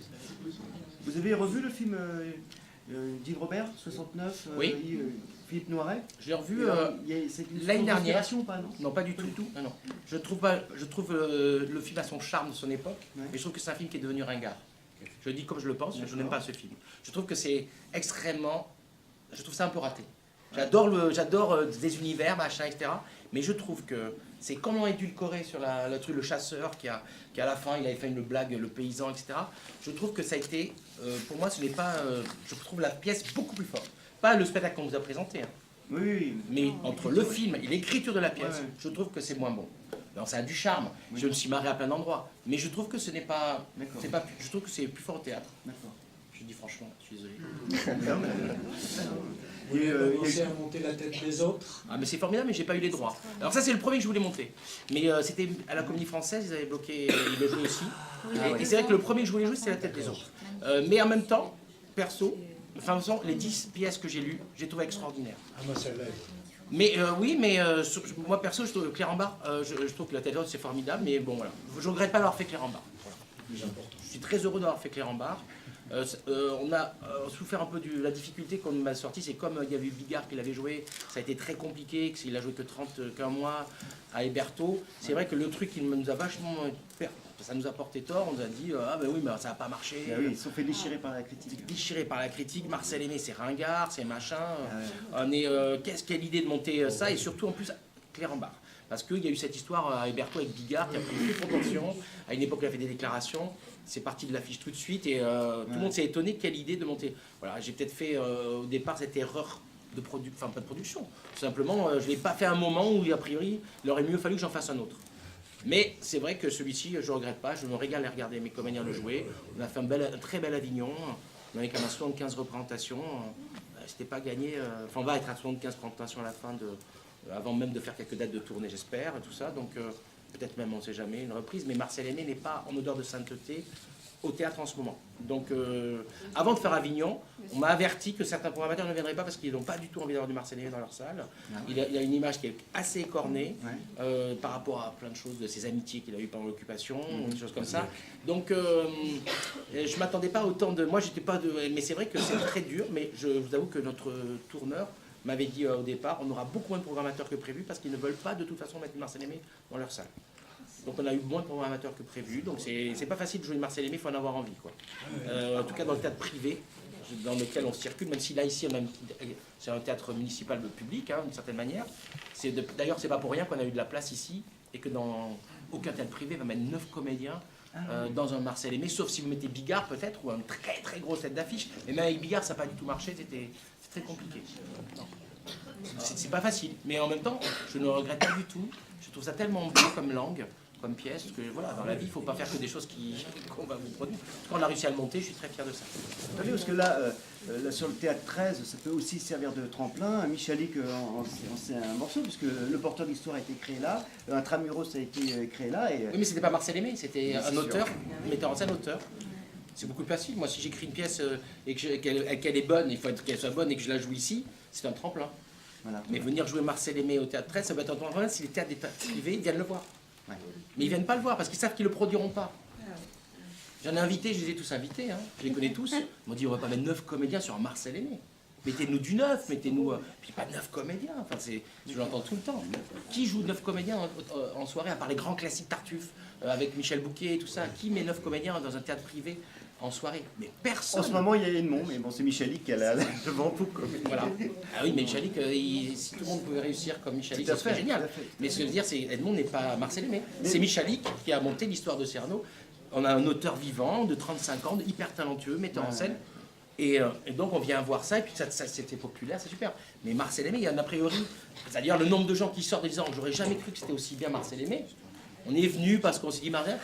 Vous avez revu le film d'Yves Robert, 69, Oui. Philippe Noiret? Je l'ai revu l'année dernière. Pas, non, non, pas du tout. Non. Je trouve le film a son charme de son époque, mais je trouve que c'est un film qui est devenu ringard. Je le dis comme je le pense, je n'aime pas ce film. Je trouve que c'est extrêmement... Je trouve ça un peu raté. J'adore des univers, machin, etc. Mais je trouve que c'est comment édulcoré sur le truc, le chasseur qui à la fin, il avait fait une blague, le paysan, etc. Je trouve que ça a été, pour moi, ce n'est pas, je trouve la pièce beaucoup plus forte. Pas le spectacle qu'on vous a présenté, hein. Oui. Mais entre le film et l'écriture de la pièce, je trouve que c'est moins bon. Alors ça a du charme, je me suis marré à plein d'endroits, mais je trouve que ce n'est pas, je trouve que c'est plus fort au théâtre. D'accord. Je dis franchement, je suis désolé. Vous avez commencé à monter la tête des autres. Ah mais c'est formidable, mais j'ai pas eu les droits. Alors ça c'est le premier que je voulais montrer. Mais c'était à la Comédie Française, ils avaient bloqué le jeu aussi. Et c'est vrai que le premier que je voulais jouer, c'est la tête des autres. Mais en même temps, perso, les 10 pièces que j'ai lues, j'ai trouvé extraordinaires. Ah moi celle-là. Mais moi perso, je trouve Clérambart, je trouve que la tête des autres c'est formidable, mais bon voilà. Je regrette pas d'avoir fait Clérambart. Voilà. Je suis très heureux d'avoir fait Clérambart. On a souffert un peu de la difficulté qu'on m'a sorti, c'est comme il y avait eu Bigard qui l'avait joué, ça a été très compliqué, qu'il a joué que 31 mois à Héberto. C'est vrai que le truc qui nous a vachement ça nous a porté tort, on nous a dit ah ben oui mais ça n'a pas marché. Ah oui, ils se sont fait déchirer par la critique. Déchiré par la critique, Marcel Aimé c'est ringard, c'est machin. On est quelle idée de monter ça, et surtout en plus Clérambart. Parce qu'il y a eu cette histoire à Héberto avec Bigard qui a pris beaucoup de proportions. À une époque, il a fait des déclarations. C'est parti de l'affiche tout de suite. Et tout le monde s'est étonné. Quelle idée de monter. Voilà, j'ai peut-être fait au départ cette erreur de production. Enfin, pas de production. Tout simplement, je ne l'ai pas fait à un moment où, a priori, il aurait mieux fallu que j'en fasse un autre. Mais c'est vrai que celui-ci, je ne regrette pas. Je me régale à regarder mes comédiens le jouer. On a fait un très bel Avignon. On avait quand même 75 représentations. C'était pas gagné. Enfin, on va être à 75 représentations à la fin avant même de faire quelques dates de tournée, j'espère, et tout ça. Donc, peut-être même, on ne sait jamais, une reprise. Mais Marcel Aimé n'est pas en odeur de sainteté au théâtre en ce moment. Donc, avant de faire Avignon, on m'a averti que certains programmateurs ne viendraient pas parce qu'ils n'ont pas du tout envie d'avoir du Marcel Aimé dans leur salle. Il a une image qui est assez écornée par rapport à plein de choses, de ses amitiés qu'il a eues pendant l'occupation, des choses comme ça. Donc, je ne m'attendais pas autant de... Moi, j'étais pas de... Mais c'est vrai que c'est très dur, mais je vous avoue que notre tourneur m'avait dit au départ, on aura beaucoup moins de programmateurs que prévu parce qu'ils ne veulent pas de toute façon mettre Marcel Aimé dans leur salle. Donc on a eu moins de programmateurs que prévu, donc c'est pas facile de jouer Marcel Aimé, il faut en avoir envie, quoi. En tout cas dans le théâtre privé, dans lequel on circule, même si là ici c'est un théâtre municipal public, hein, d'une certaine manière. D'ailleurs c'est pas pour rien qu'on a eu de la place ici et que dans aucun théâtre privé va mettre 9 comédiens dans un Marcel Aimé, sauf si vous mettez Bigard peut-être, ou un très très gros tête d'affiche. Mais même avec Bigard ça n'a pas du tout marché, c'est très compliqué. C'est pas facile, mais en même temps, je ne regrette pas du tout. Je trouve ça tellement beau comme langue, comme pièce, que voilà, dans la vie, il ne faut pas faire que des choses qu'on va vous produire. Quand on a réussi à le monter, je suis très fier de ça. Attendez, parce que là, sur le théâtre 13, ça peut aussi servir de tremplin. Michalik, c'est un morceau, puisque le porteur d'histoire a été créé là, Intramuros a été créé là. Et... Oui, mais c'était pas Marcel Aimé, c'était un auteur, metteur en scène auteur. C'est beaucoup plus facile. Moi, si j'écris une pièce et qu'elle est bonne, il faut qu'elle soit bonne et que je la joue ici, c'est un tremplin. Voilà. Mais venir jouer Marcel Aimé au théâtre 13, ça va être un tremplin si les théâtres privés viennent le voir. Ouais. Mais ils viennent pas le voir parce qu'ils savent qu'ils le produiront pas. J'en ai invité, je les ai tous invités, hein. Je les connais tous. Ils m'ont dit on va pas mettre 9 comédiens sur un Marcel Aimé. Mettez-nous du 9, mettez-nous... Puis pas 9 comédiens, enfin, je l'entends tout le temps. Qui joue 9 comédiens en soirée, à part les grands classiques Tartuffe, avec Michel Bouquet et tout ça? Qui met 9 comédiens dans un théâtre privé en soirée? Mais personne. En ce moment, il y a Edmond, mais bon, c'est Michalik qui a le vent pour comédien. Voilà. Ah oui, mais Michalik, si tout le monde pouvait réussir comme Michalik, ça serait génial. Mais ce que je veux dire, c'est Edmond n'est pas Marcel Aimé. C'est Michalik qui a monté l'histoire de Cernot. On a un auteur vivant de 35 ans, hyper talentueux, metteur en scène. Et donc on vient voir ça, et puis ça c'était populaire, c'est super. Mais Marcel Aimé, il y a un a priori, c'est-à-dire le nombre de gens qui sortent en disant j'aurais jamais cru que c'était aussi bien Marcel Aimé. On est venu parce qu'on s'est dit Marcel,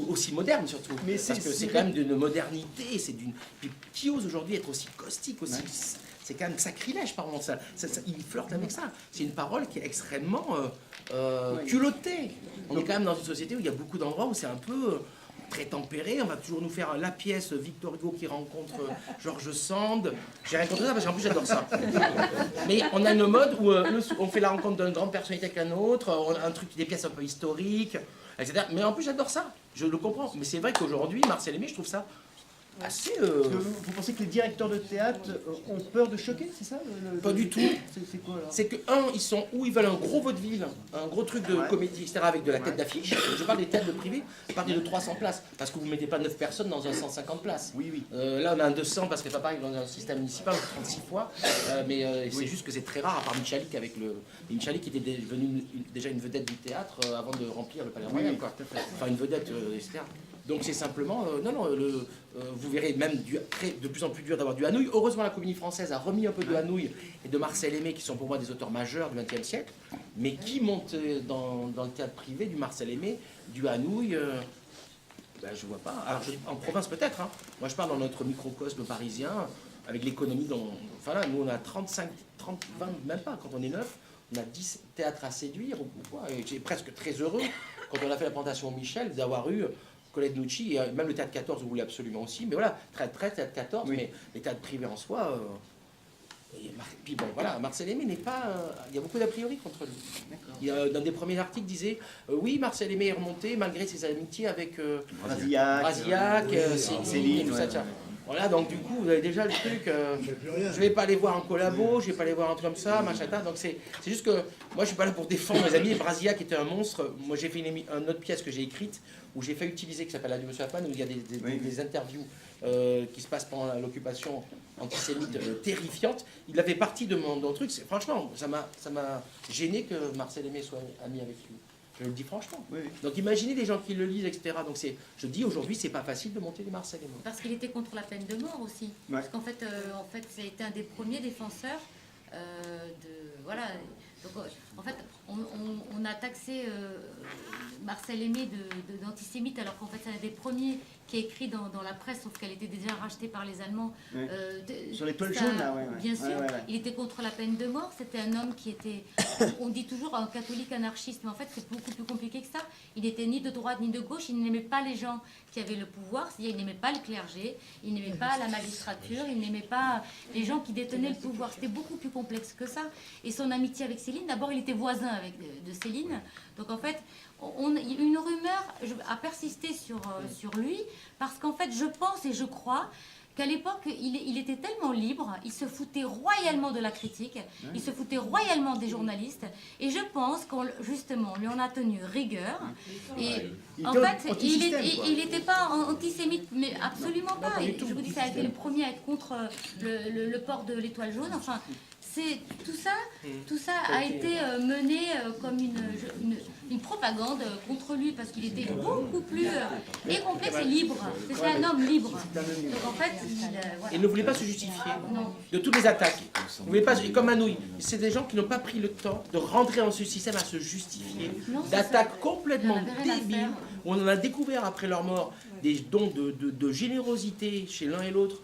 aussi moderne surtout. Mais parce que c'est quand même d'une modernité, c'est d'une. Puis qui ose aujourd'hui être aussi caustique, aussi. C'est quand même sacrilège par moment ça. Il flirte avec ça. C'est une parole qui est extrêmement culottée. On est quand même dans une société où il y a beaucoup d'endroits où c'est un peu. Très tempéré, on va toujours nous faire la pièce Victor Hugo qui rencontre George Sand. J'ai rien contre ça parce qu'en plus j'adore ça. Mais on a une mode où on fait la rencontre d'une grande personnalité avec un autre, on a un truc, des pièces un peu historiques, etc. Mais en plus j'adore ça, je le comprends. Mais c'est vrai qu'aujourd'hui, Marcel Aimé, je trouve ça assez... Parce que vous pensez que les directeurs de théâtre ont peur de choquer, c'est ça Pas du tout. C'est quoi alors? C'est que, ils sont où ils veulent un gros vaudeville, un gros truc de comédie, etc., avec de la tête d'affiche. Je parle des théâtres de privé, je parle de 300 places, parce que vous ne mettez pas 9 personnes dans un 150 places. Oui, oui. Là, on a un 200, parce que c'est pas pareil dans un système municipal, 36 fois, mais c'est juste que c'est très rare, à part Michalik, avec Michalik qui était devenu déjà une vedette du théâtre avant de remplir le Palais Royal, quoi. Enfin, une vedette, etc. Donc c'est simplement, vous verrez même de plus en plus dur d'avoir du Hanouille. Heureusement, la Comédie Française a remis un peu de Hanouille et de Marcel Aimé, qui sont pour moi des auteurs majeurs du XXe siècle. Mais qui monte dans le théâtre privé du Marcel Aimé, du Hanouille je vois pas. Alors en province peut-être. Moi je parle dans notre microcosme parisien, avec l'économie dont... Enfin là, nous on a 35, 30, 20, même pas, quand on est 9, on a 10 théâtres à séduire ou quoi. Et j'ai presque très heureux, quand on a fait la présentation au Michel, d'avoir eu Colette Nucci, et même le théâtre 14, vous voulez absolument aussi, mais voilà, très théâtre 14, mais les théâtres privés en soi. Puis bon, voilà, Marcel Aimé n'est pas. Il y a beaucoup d'a priori contre lui. Il y a, dans des premiers articles, disait oui, Marcel Aimé est remonté malgré ses amitiés avec Brasillac, Céline, tout ça. Tiens. Voilà, donc du coup, vous avez déjà le truc. Je vais pas aller voir un collabo, je vais pas aller voir un truc comme ça, machin. Donc c'est juste que moi, je suis pas là pour défendre mes amis. Brasillac était un une Moi, j'ai fait une autre pièce que j'ai écrite où j'ai fait utiliser, qui s'appelle Adieu Monsieur Hoffman, où il y a des interviews qui se passent pendant l'occupation antisémite terrifiante. Il avait partie de mon truc. Franchement, ça m'a gêné que Marcel Aimé soit ami avec lui. Je le dis franchement. Oui. Donc imaginez les gens qui le lisent, etc. Donc je dis aujourd'hui, c'est pas facile de monter les Marcel Aimé. Parce qu'il était contre la peine de mort aussi. Ouais. Parce qu'en fait, c'était un des premiers défenseurs voilà. Donc, en fait, on a taxé Marcel Aimé d'antisémite, alors qu'en fait, c'est un des premiers qui a écrit dans la presse, sauf qu'elle était déjà rachetée par les Allemands. Ouais. Sur les toiles jaunes, là, bien sûr. Il était contre la peine de mort. C'était un homme qui était, on dit toujours un catholique anarchiste, mais en fait, c'est beaucoup plus compliqué que ça. Il n'était ni de droite ni de gauche. Il n'aimait pas les gens qui avaient le pouvoir, c'est-à-dire il n'aimait pas le clergé, il n'aimait pas la magistrature, il n'aimait pas les gens qui détenaient le pouvoir. C'était beaucoup plus complexe que ça. Et son amitié avec Céline, d'abord, il était voisin de Céline. Donc en fait, une rumeur a persisté sur lui, parce qu'en fait, je pense et je crois qu'à l'époque, il était tellement libre, il se foutait royalement de la critique, il se foutait royalement des journalistes, et je pense qu'on justement lui en a tenu rigueur. Et en fait, il n'était pas antisémite, mais absolument pas. Je vous dis, ça a été le premier à être contre le port de l'étoile jaune. Enfin, tout ça a été mené comme une propagande contre lui, parce qu'il était beaucoup plus complexe et libre. C'était un homme libre. Donc en fait, il ne voulait pas se justifier de toutes les attaques. Il voulait pas, comme Hanouille, c'est des gens qui n'ont pas pris le temps de rentrer dans ce système à se justifier d'attaques complètement débiles. On en a découvert après leur mort des dons de générosité chez l'un et l'autre.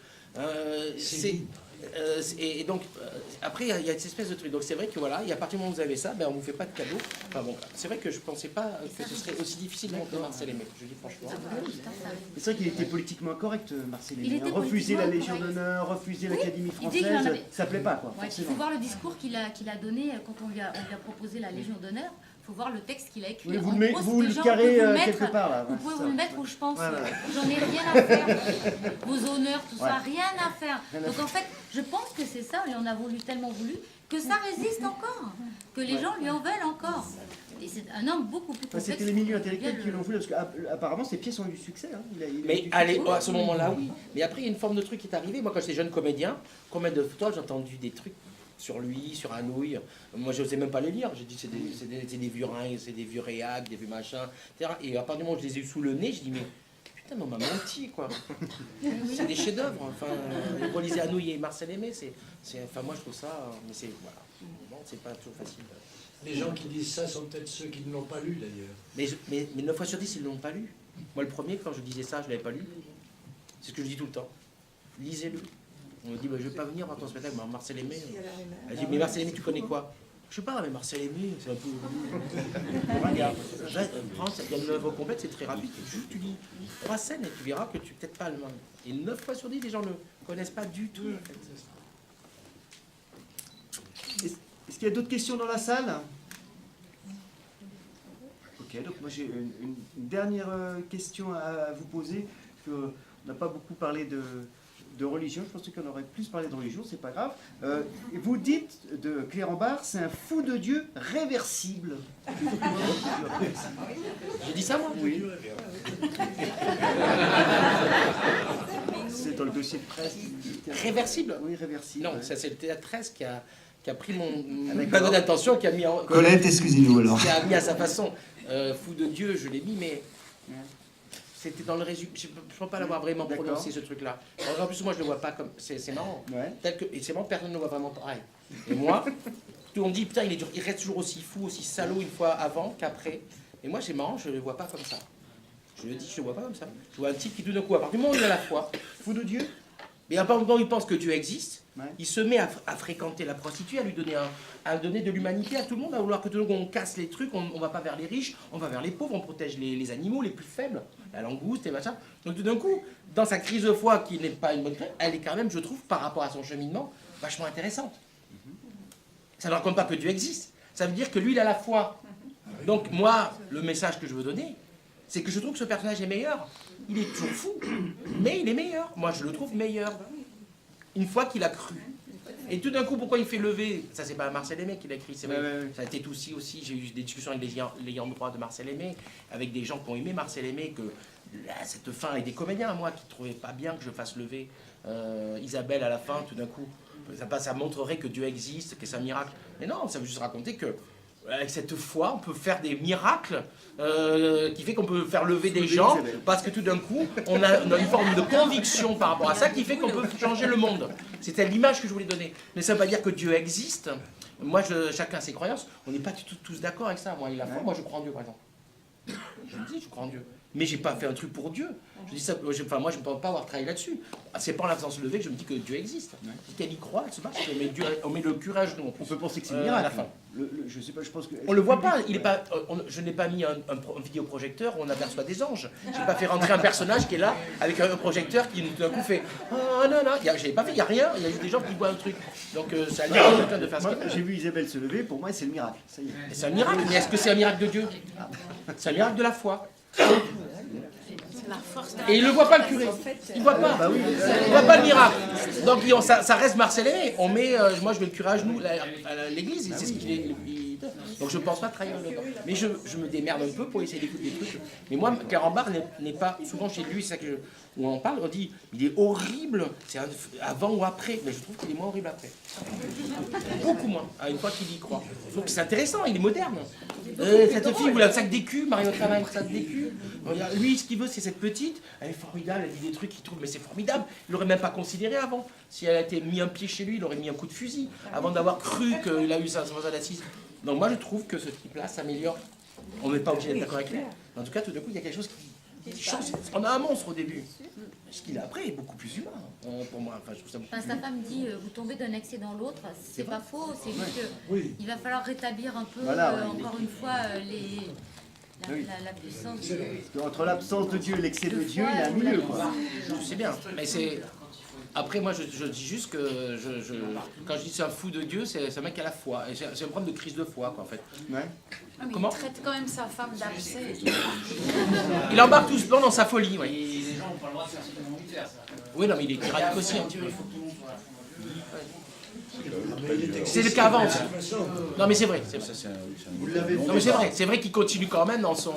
Et donc, après, il y a cette espèce de truc. Donc, c'est vrai que voilà, et à partir du moment où vous avez ça, on ne vous fait pas de cadeau. Enfin bon, c'est vrai que je ne pensais pas que ce serait aussi difficile de monter Marcel Aimé, je dis franchement. C'est vrai qu'il était politiquement correct, Marcel Aimé. Refuser la Légion d'honneur, refuser l'Académie française, ça ne plaît pas, quoi. Il faut voir le discours qu'il a donné quand on lui a proposé la Légion d'honneur. Il faut voir le texte qu'il a écrit. Oui, vous le carrez quelque part, là. Vous pouvez vous le mettre où je pense. J'en ai rien à faire. Vos honneurs, tout ça, rien à faire. Donc en fait, je pense que c'est ça, et on a tellement voulu, que ça résiste encore, que les gens lui en veulent encore. Et c'est un homme beaucoup plus complexe. C'était les milieux intellectuels qui l'ont voulu, parce qu'apparemment ses pièces ont eu du succès. Mais allez, à ce moment-là, oui. Mais après, il y a une forme de truc qui est arrivé. Moi, quand j'étais jeune comédien, combien de fois j'ai entendu des trucs sur lui, sur Hanouille. Moi, je n'osais même pas les lire. J'ai dit, c'est des vieux reins, c'est des vieux réacs, des vieux machins, etc. Et à partir du moment où je les ai eu sous le nez, je dis, mais putain, mais on m'a menti, quoi. C'est des chefs-d'œuvre. Enfin, vous lisez Hanouille et Marcel Aimé, enfin, moi, je trouve ça, mais c'est, voilà. Bon, c'est pas toujours facile. Les gens qui disent ça sont peut-être ceux qui ne l'ont pas lu, d'ailleurs. Mais 9 fois sur 10, ils ne l'ont pas lu. Moi, le premier, quand je disais ça, je ne l'avais pas lu. C'est ce que je dis tout le temps. Lisez-le. On me dit, je ne vais pas venir voir ton spectacle, Marcel Aimé. Elle dit, mais Marcel Aimé, tu connais quoi? Je sais pas, mais Marcel Aimé, c'est un peu... Regarde, il y a une œuvre complète, c'est très rapide. Juste, tu lis 3 scènes et tu verras que tu n'es peut-être pas allemand. Et 9 fois sur 10, les gens ne connaissent pas du tout. En fait. Est-ce qu'il y a d'autres questions dans la salle? Ok, donc moi j'ai une dernière question à vous poser. n'a pas beaucoup parlé de religion. Je pensais qu'on aurait plus parlé de religion, c'est pas grave. Vous dites de Clérambaert, c'est un fou de Dieu réversible. J'ai dit ça, moi? Oui. C'est dans le dossier de presse. Réversible? Oui, réversible. Non, ça c'est le Théâtre 13 qui a pris mon d'accord. panneau d'attention, qui a mis en... Colette, excusez-nous alors. Qui a mis à sa façon. Fou de Dieu, je l'ai mis, mais... C'était dans le résumé. Je ne peux pas l'avoir vraiment prononcé, ce truc-là. En plus, moi, je ne le vois pas comme... C'est marrant. Ouais. Et c'est marrant, personne ne le voit vraiment pareil. Et moi, tout le monde dit, putain, il reste toujours aussi fou, aussi salaud une fois avant qu'après. Et moi, c'est marrant, je ne le vois pas comme ça. Je le dis, je ne le vois pas comme ça. Je vois un type qui, tout d'un coup, à partir du moment où il a la foi, fou de Dieu. mais à partir du moment où il pense que Dieu existe, Ouais. il se met à fréquenter la prostituée, à lui donner à donner de l'humanité à tout le monde, à vouloir que tout le monde on casse les trucs, on ne va pas vers les riches, on va vers les pauvres, on protège les animaux les plus faibles, la langouste et machin. Donc tout d'un coup, dans sa crise de foi, qui n'est pas une bonne crise, elle est quand même, je trouve, par rapport à son cheminement, vachement intéressante. Ça ne raconte pas que Dieu existe, ça veut dire que lui, il a la foi. Donc moi, le message que je veux donner, c'est que je trouve que ce personnage est meilleur. Il est toujours fou, mais il est meilleur. Moi, je le trouve meilleur. Une fois qu'il a cru. Et tout d'un coup, pourquoi il fait lever? Ça, c'est pas Marcel Aimé qui l'a écrit, c'est vrai. Ouais. Ça a été aussi. J'ai eu des discussions avec les ayants droit de Marcel Aimé, avec des gens qui ont aimé Marcel Aimé, que là, cette fin, et des comédiens, moi, qui ne trouvaient pas bien que je fasse lever Isabelle à la fin, tout d'un coup. Ça montrerait que Dieu existe, que c'est un miracle. Mais non, ça veut juste raconter que avec cette foi, on peut faire des miracles qui fait qu'on peut faire lever des gens parce que tout d'un coup, on a une forme de conviction par rapport à ça qui fait qu'on peut changer le monde. C'était l'image que je voulais donner. Mais ça ne veut pas dire que Dieu existe. Moi, chacun a ses croyances. On n'est pas tous d'accord avec ça. Moi, il a foi. Moi, je crois en Dieu, par exemple. Je le dis, je crois en Dieu. Mais j'ai pas fait un truc pour Dieu. Je dis ça, moi, je ne pense pas avoir travaillé là-dessus. C'est pas en la faisant se lever que je me dis que Dieu existe. Si qu'elle y croit, elle se marche. On met le curé à genoux. On peut penser que c'est un miracle. À la fin. Je sais pas, je pense que... On le voit pas. Je n'ai pas mis un vidéoprojecteur où on aperçoit des anges. J'ai pas fait rentrer un personnage qui est là avec un projecteur qui d'un coup fait oh non non. J'avais pas fait. Il y a rien. Il y a juste des gens qui voient un truc. Donc ça a l'air quelqu'un de faire ce qu'il veut. J'ai vu Isabelle se lever. Pour moi, c'est le miracle. Ça y est. C'est un miracle. Mais est-ce que c'est un miracle de Dieu? C'est un miracle de la foi. Et il ne voit pas le curé. Il ne voit pas. Bah oui. Il voit pas le miracle. Donc ça reste Marcel Aimé. On met, moi je mets le curé à genoux à l'église. C'est ce qu'il est. Donc je ne pense pas trahir le temps. Mais je me démerde un peu pour essayer d'écouter des trucs. Mais moi, Clérambaert n'est pas souvent chez lui. C'est ça où on en parle. On dit il est horrible. C'est avant ou après. Mais je trouve qu'il est moins horrible après. Beaucoup moins. Une fois qu'il y croit. Je trouve que c'est intéressant. Il est moderne. Cette fille voulait un sac d'écu. Mario travaille un sac d'écu. Lui, ce qu'il veut, c'est cette petite. Elle est formidable. Elle dit des trucs qu'il trouve, mais c'est formidable. Il l'aurait même pas considéré avant. Si elle a été mis un pied chez lui, il aurait mis un coup de fusil avant d'avoir cru qu'il a eu sa d'assise. Donc moi, je trouve que ce type-là s'améliore. On n'est pas obligé d'être d'accord avec lui. En tout cas, tout d'un coup, il y a quelque chose qui change. On a un monstre au début. Ce qu'il a après est beaucoup plus humain pour moi. Enfin, je trouve ça beaucoup sa femme dit vous tombez d'un excès dans l'autre. C'est pas faux. C'est juste qu'il va falloir rétablir un peu, encore une fois, la puissance de Dieu. Entre l'absence de Dieu et l'excès de Dieu, il y a un milieu. Je sais bien, mais c'est... Après, moi, je dis juste que quand je dis c'est un fou de Dieu, c'est un mec qui a la foi. C'est un problème de crise de foi, quoi, en fait. Ouais. Comment? Il traite quand même sa femme d'abcès. Il embarque tout ce plan dans sa folie, oui. Les gens n'ont pas le droit de faire ce qu'ils ont envie de faire, ça. Oui, non, mais il est tyrannique aussi, un petit peu. C'est le cas avant. Non mais c'est vrai. Non mais c'est vrai. C'est vrai qu'il continue quand même dans son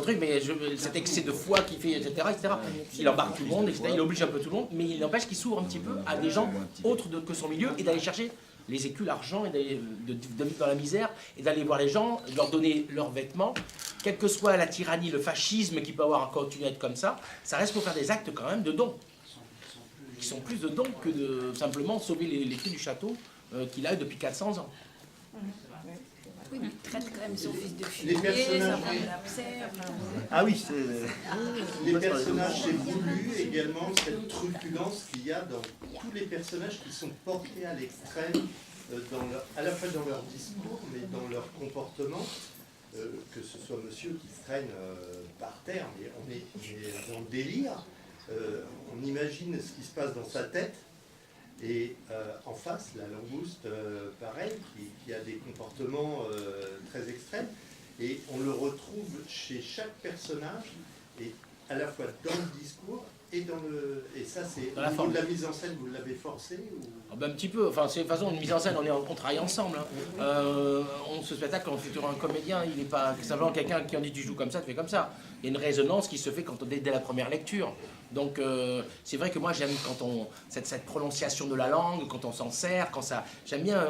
truc, mais cet excès de foi qu'il fait, etc., etc. Il embarque tout le monde, etc. Il oblige un peu tout le monde, mais il n'empêche qu'il s'ouvre un petit peu à des gens autres que son milieu et d'aller chercher les écus, l'argent, et de vivre dans la misère, et d'aller voir les gens, leur donner leurs vêtements, quelle que soit la tyrannie, le fascisme qui peut avoir continué à être comme ça reste pour faire des actes quand même de dons. Qui sont plus de dons que de simplement sauver les clés du château qu'il a depuis 400 ans. Oui, mais il traite quand même son fils de Les fille, personnages. sa femme d'abcès. Ah oui, c'est... Les personnages, c'est voulu également cette truculence qu'il y a dans tous les personnages qui sont portés à l'extrême, à la fois dans leur discours, mais dans leur comportement. Que ce soit monsieur qui se traîne par terre, mais on est dans le délire. On imagine ce qui se passe dans sa tête, et en face, la langouste, pareil, qui a des comportements très extrêmes, et on le retrouve chez chaque personnage, et à la fois dans le discours et ça, c'est Dans la au niveau forme. de la mise en scène, vous l'avez forcé ou... Un petit peu, enfin c'est de toute façon une mise en scène, on travaille ensemble. Hein. Ce spectacle, quand on fait toujours un comédien, il n'est pas simplement quelqu'un qui en dit tu joues comme ça, tu fais comme ça. Il y a une résonance qui se fait dès la première lecture. Donc c'est vrai que moi j'aime quand cette prononciation de la langue, quand on s'en sert, j'aime bien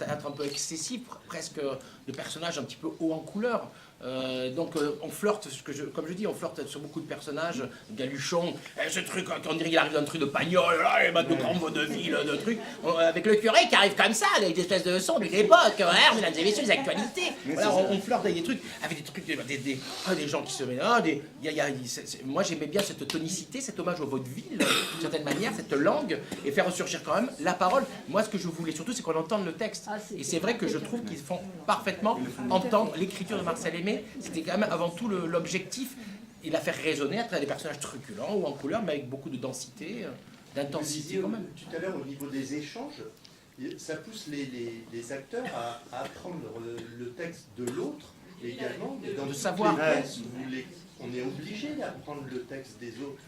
être un peu excessif, presque de personnages un petit peu haut en couleur. On flirte, comme je dis, on flirte sur beaucoup de personnages. Galuchon, ce truc, on dirait qu'il arrive d'un truc de Pagnol, là, les de grand vaudeville, de trucs, avec le curé qui arrive comme ça, avec des espèces de sons d'une époque, mesdames et messieurs, des actualités. Voilà, on flirte avec des trucs, des gens qui se mélangent. Moi j'aimais bien cette tonicité, cet hommage au vaudeville, d'une certaine manière, cette langue, et faire ressurgir quand même la parole. Moi ce que je voulais surtout, c'est qu'on entende le texte. Et c'est vrai que je trouve qu'ils font parfaitement entendre l'écriture de Marcel Aimé. C'était quand même avant tout l'objectif, et la faire résonner à travers des personnages truculents ou en couleur, mais avec beaucoup de densité, d'intensité quand même. Tout à l'heure, au niveau des échanges, ça pousse les acteurs à apprendre le texte de l'autre également. Mais dans de toutes savoir. les pièces, on est obligé d'apprendre le texte des autres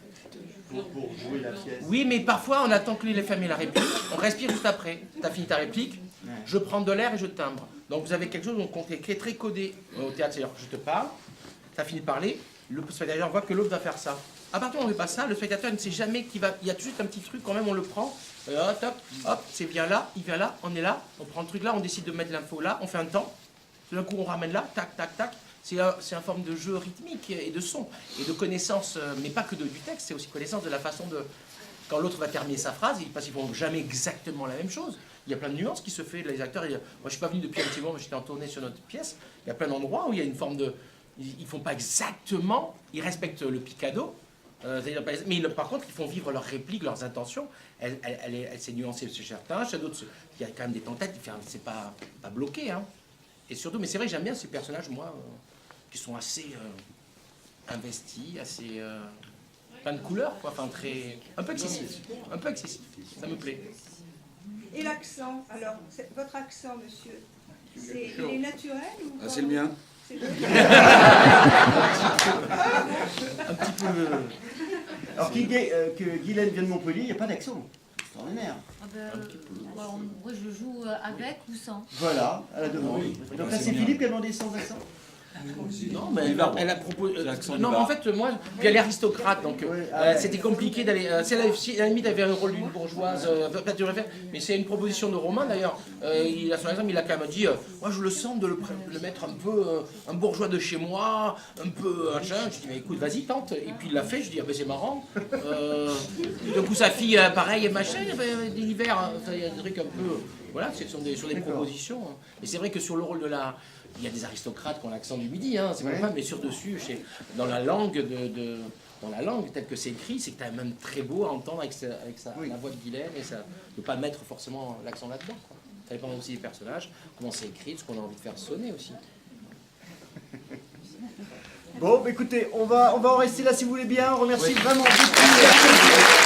pour jouer la pièce. Oui, mais parfois on attend que les femmes aient la réplique, on respire juste après. Tu as fini ta réplique, je prends de l'air et je timbre. Donc vous avez quelque chose qui est très codé au théâtre, c'est-à-dire que je te parle, tu as fini de parler, le spectateur voit que l'autre va faire ça. À partir du moment où on ne fait pas ça, le spectateur ne sait jamais qu'il va. Il y a juste un petit truc quand même, on le prend, hop, c'est bien là, il vient là, on est là, on prend le truc là, on décide de mettre l'info là, on fait un temps, tout d'un coup on ramène là, tac, tac, tac. C'est une forme de jeu rythmique et de son, et de connaissance, mais pas que du texte, c'est aussi connaissance de la façon de... Quand l'autre va terminer sa phrase, parce qu'ils ne font jamais exactement la même chose. Il y a plein de nuances qui se font. Les acteurs, moi je ne suis pas venu depuis un petit moment, j'étais en tournée sur notre pièce. Il y a plein d'endroits où il y a une forme de... Ils ne font pas exactement, ils respectent le picado, mais par contre ils font vivre leurs répliques, leurs intentions. Elle s'est nuancée chez certains, chez d'autres, il y a quand même des tentatives, c'est pas bloqué. Hein. Et surtout, mais c'est vrai que j'aime bien ces personnages, moi, qui sont assez investis, assez... plein de couleurs, quoi, enfin un peu excessif, ça me plaît. Et l'accent, alors, votre accent, monsieur, il est naturel ou c'est le mien. C'est le Un petit peu... Alors que Guylaine vient de Montpellier, il n'y a pas d'accent. Extraordinaire. Moi je joue avec ou sans. Voilà, à la demande. Donc là c'est Philippe qui a demandé sans accent. Non, mais elle a proposé. Non, mais en fait, moi, puis elle est aristocrate, donc c'était compliqué d'aller. Si à la limite, elle avait un rôle d'une bourgeoise, peut-être devrait faire, mais c'est une proposition de Romain d'ailleurs. Il a son exemple, il a quand même dit moi, je le sens de le mettre un peu un bourgeois de chez moi, un peu machin. Je dis mais écoute, vas-y, tente. Et puis il l'a fait, je dis ah ben c'est marrant. Du coup, sa fille, pareil, machin, l'hiver, il y a des trucs un peu. Voilà, ce sont des propositions. Hein. Et c'est vrai que sur le rôle de la. Il y a des aristocrates qui ont l'accent du midi, hein, c'est pas grave, mais sur dessus, dans la langue dans la langue telle que c'est écrit, c'est quand même très beau à entendre avec la voix de Guylaine et ça, de ne pas mettre forcément l'accent là-dedans. Quoi. Ça dépend aussi des personnages, comment c'est écrit, ce qu'on a envie de faire sonner aussi. Bon, écoutez, on va en rester là si vous voulez bien. On remercie vraiment beaucoup.